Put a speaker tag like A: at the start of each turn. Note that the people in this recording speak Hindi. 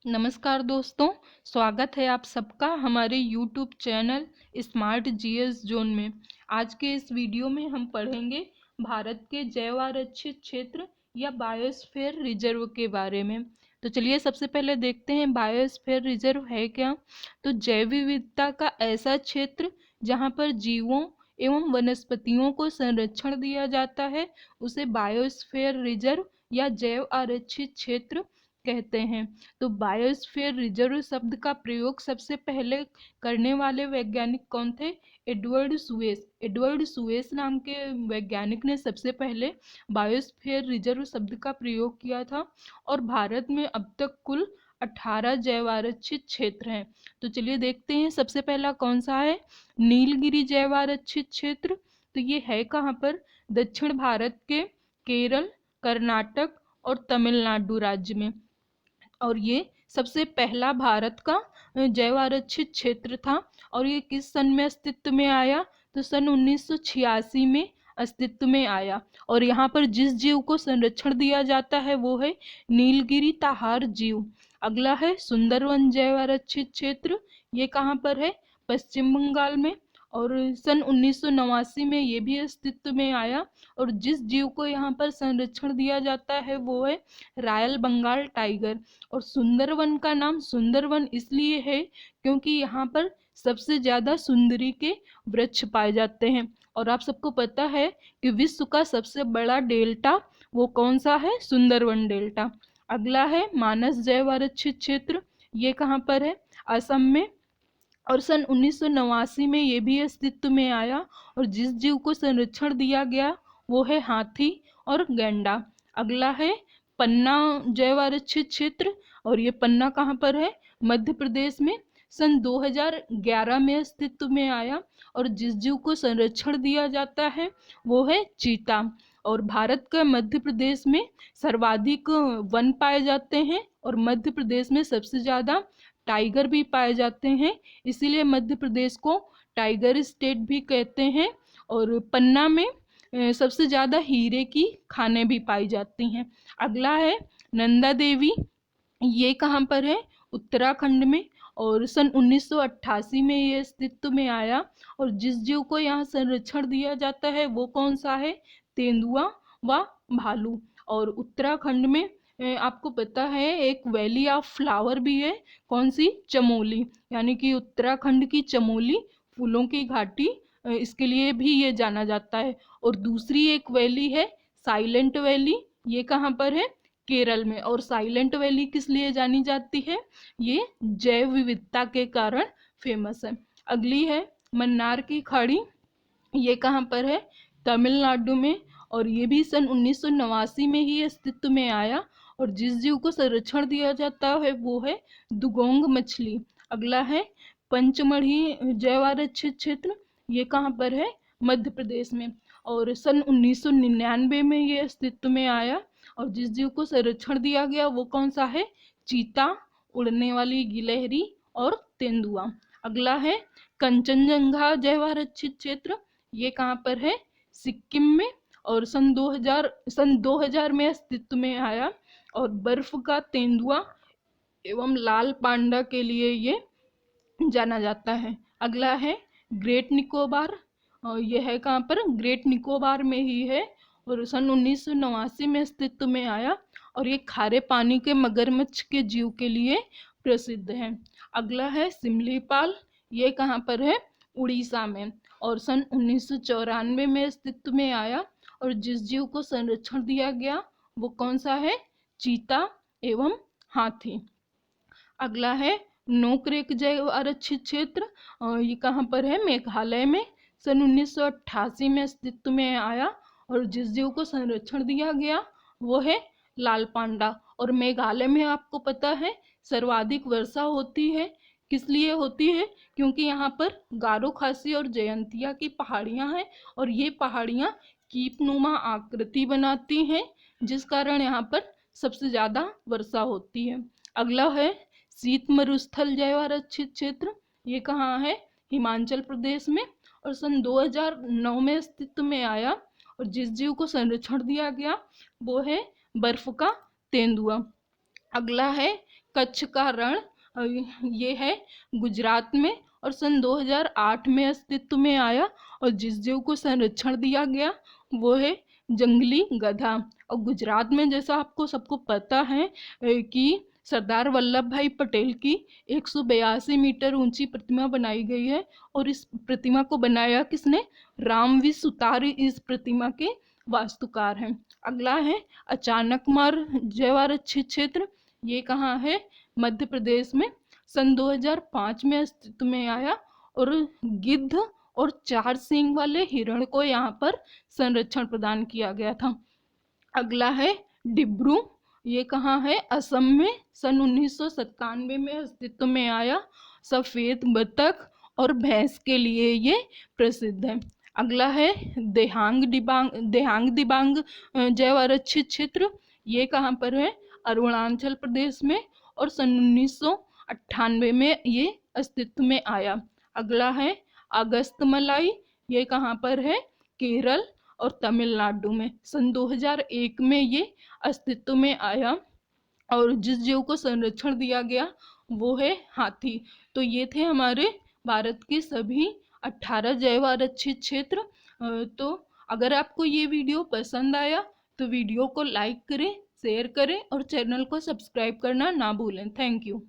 A: नमस्कार दोस्तों, स्वागत है आप सबका हमारे YouTube channel smart GS zone में। आज के इस वीडियो में हम पढ़ेंगे भारत के जैव आरक्षित क्षेत्र या बायोस्फीयर रिजर्व के बारे में। तो चलिए सबसे पहले देखते हैं बायोस्फीयर रिजर्व है क्या। तो जैव विविधता का ऐसा क्षेत्र जहाँ पर जीवों एवं वनस्पतियों को संरक्षण दिया जाता है उसे बायोस्फीयर रिजर्व या जैव आरक्षित क्षेत्र कहते हैं। तो बायोस्फीयर रिजर्व शब्द का प्रयोग सबसे पहले करने वाले वैज्ञानिक कौन थे? एडवर्ड सुवेस नाम के वैज्ञानिक ने सबसे पहले बायोस्फीयर रिजर्व शब्द का प्रयोग किया था। और भारत में अब तक कुल 18 जैव आरक्षित क्षेत्र हैं। तो चलिए देखते हैं, सबसे पहला कौन सा है? नीलगिरी जैव आरक्षित क्षेत्र। तो ये है कहाँ पर? दक्षिण भारत के केरल, कर्नाटक और तमिलनाडु राज्य में। और ये सबसे पहला भारत का जैव आरक्षित क्षेत्र था। और ये किस सन में अस्तित्व में आया? तो सन 1986 में अस्तित्व में आया। और यहाँ पर जिस जीव को संरक्षण दिया जाता है वो है नीलगिरी ताहार जीव। अगला है सुंदरवन जैव आरक्षित क्षेत्र। ये कहाँ पर है? पश्चिम बंगाल में। और सन 1989 में ये भी अस्तित्व में आया। और जिस जीव को यहाँ पर संरक्षण दिया जाता है वो है रॉयल बंगाल टाइगर। और सुंदरवन का नाम सुंदरवन इसलिए है क्योंकि यहाँ पर सबसे ज्यादा सुंदरी के वृक्ष पाए जाते हैं। और आप सबको पता है कि विश्व का सबसे बड़ा डेल्टा वो कौन सा है? सुंदरवन डेल्टा। अगला है मानस जैव आरक्षित क्षेत्र। ये कहाँ पर है? असम में। और सन 1989 में ये भी अस्तित्व में आया। और जिस जीव को संरक्षण दिया गया वो है हाथी और गैंडा। अगला है पन्ना जैव आरक्षित क्षेत्र। और ये पन्ना कहाँ पर है? मध्य प्रदेश में। सन 2011 में अस्तित्व में आया। और जिस जीव को संरक्षण दिया जाता है वो है चीता। और भारत का मध्य प्रदेश में सर्वाधिक वन पाए जाते हैं। और मध्य प्रदेश में सबसे ज्यादा टाइगर भी पाए जाते हैं, इसीलिए मध्य प्रदेश को टाइगर स्टेट भी कहते हैं। और पन्ना में सबसे ज्यादा हीरे की खानें भी पाई जाती हैं। अगला है नंदा देवी। ये कहाँ पर है? उत्तराखंड में। और सन 1988 में ये अस्तित्व में आया। और जिस जीव को यहाँ संरक्षण दिया जाता है वो कौन सा है? तेंदुआ व भालू। और उत्तराखंड में आपको पता है एक वैली ऑफ फ्लावर भी है। कौन सी? चमोली। यानी कि उत्तराखंड की चमोली फूलों की घाटी, इसके लिए भी ये जाना जाता है। और दूसरी एक वैली है साइलेंट वैली। ये कहाँ पर है? केरल में। और साइलेंट वैली किस लिए जानी जाती है? ये जैव विविधता के कारण फेमस है। अगली है मन्नार की खाड़ी। ये कहाँ पर है? तमिलनाडु में। और ये भी सन 1989 में ही अस्तित्व में आया। और जिस जीव को संरक्षण दिया जाता है वो है दुगोंग मछली। अगला है पंचमढ़ी जैव आरक्षित क्षेत्र। ये कहाँ पर है? मध्य प्रदेश में। और सन 1999 में ये अस्तित्व में आया। और जिस जीव को संरक्षण दिया गया वो कौन सा है? चीता, उड़ने वाली गिलहरी और तेंदुआ। अगला है कंचनजंगा जैव आरक्षित क्षेत्र। ये कहाँ पर है? सिक्किम में। और सन 2000 में अस्तित्व में आया। और बर्फ का तेंदुआ एवं लाल पांडा के लिए ये जाना जाता है। अगला है ग्रेट निकोबार। और यह है कहाँ पर? ग्रेट निकोबार में ही है। और सन 1989 में अस्तित्व में आया। और ये खारे पानी के मगरमच्छ के जीव के लिए प्रसिद्ध है। अगला है सिमलीपाल। ये कहाँ पर है? उड़ीसा में। और सन 1994 में अस्तित्व में आया। और जिस जीव को संरक्षण दिया गया वो कौन सा है? चीता एवं हाथी। अगला है नोकरेक जैव आरक्षित क्षेत्र। ये कहाँ पर है? मेघालय में। सन 1988 में अस्तित्व में आया। और जिस जीव को संरक्षण दिया गया वो है लाल पांडा। और मेघालय में आपको पता है सर्वाधिक वर्षा होती है। किस लिए होती है? क्योंकि यहाँ पर गारो खासी और जयंतिया की पहाड़ियाँ हैं। और ये पहाड़ियाँ कीपनुमा आकृति बनाती हैं, जिस कारण यहाँ पर सबसे ज्यादा वर्षा होती है। अगला है शीत मरुस्थल जैव आरक्षित क्षेत्र। ये कहाँ है? हिमाचल प्रदेश में। और सन 2009 में अस्तित्व में आया। और जिस जीव को संरक्षण दिया गया वो है बर्फ का तेंदुआ। अगला है कच्छ का रण। ये है गुजरात में और सन 2008 में अस्तित्व में आया। और जिस जीव को संरक्षण दिया गया वो है जंगली गधा। और गुजरात में जैसा आपको सबको पता है कि सरदार वल्लभ भाई पटेल की 182 मीटर ऊंची प्रतिमा बनाई गई है। और इस प्रतिमा को बनाया किसने? रामवी सुतारी इस प्रतिमा के वास्तुकार हैं। अगला है अचानकमार जैव आरक्षित क्षेत्र। ये कहाँ है? मध्य प्रदेश में। सन 2005 में अस्तित्व में आया और गिद्ध और 4 सींग वाले हिरण को यहाँ पर संरक्षण प्रदान किया गया था। अगला है डिब्रू। ये कहाँ है? असम में। सन 1997 में अस्तित्व में आया। सफेद बतख और भैंस के लिए ये प्रसिद्ध है। अगला है देहांग दिबांग जैव आरक्षित क्षेत्र। ये कहाँ पर है? अरुणाचल प्रदेश में। और सन 1998 में ये अस्तित्व में आया। अगला है अगस्तमलाई। ये कहाँ पर है? केरल और तमिलनाडु में। सन 2001 में ये अस्तित्व में आया और जिस जीव को संरक्षण दिया गया वो है हाथी। तो ये थे हमारे भारत के सभी 18 जैव आरक्षित क्षेत्र। तो अगर आपको ये वीडियो पसंद आया तो वीडियो को लाइक करें, शेयर करें और चैनल को सब्सक्राइब करना ना भूलें। Thank you.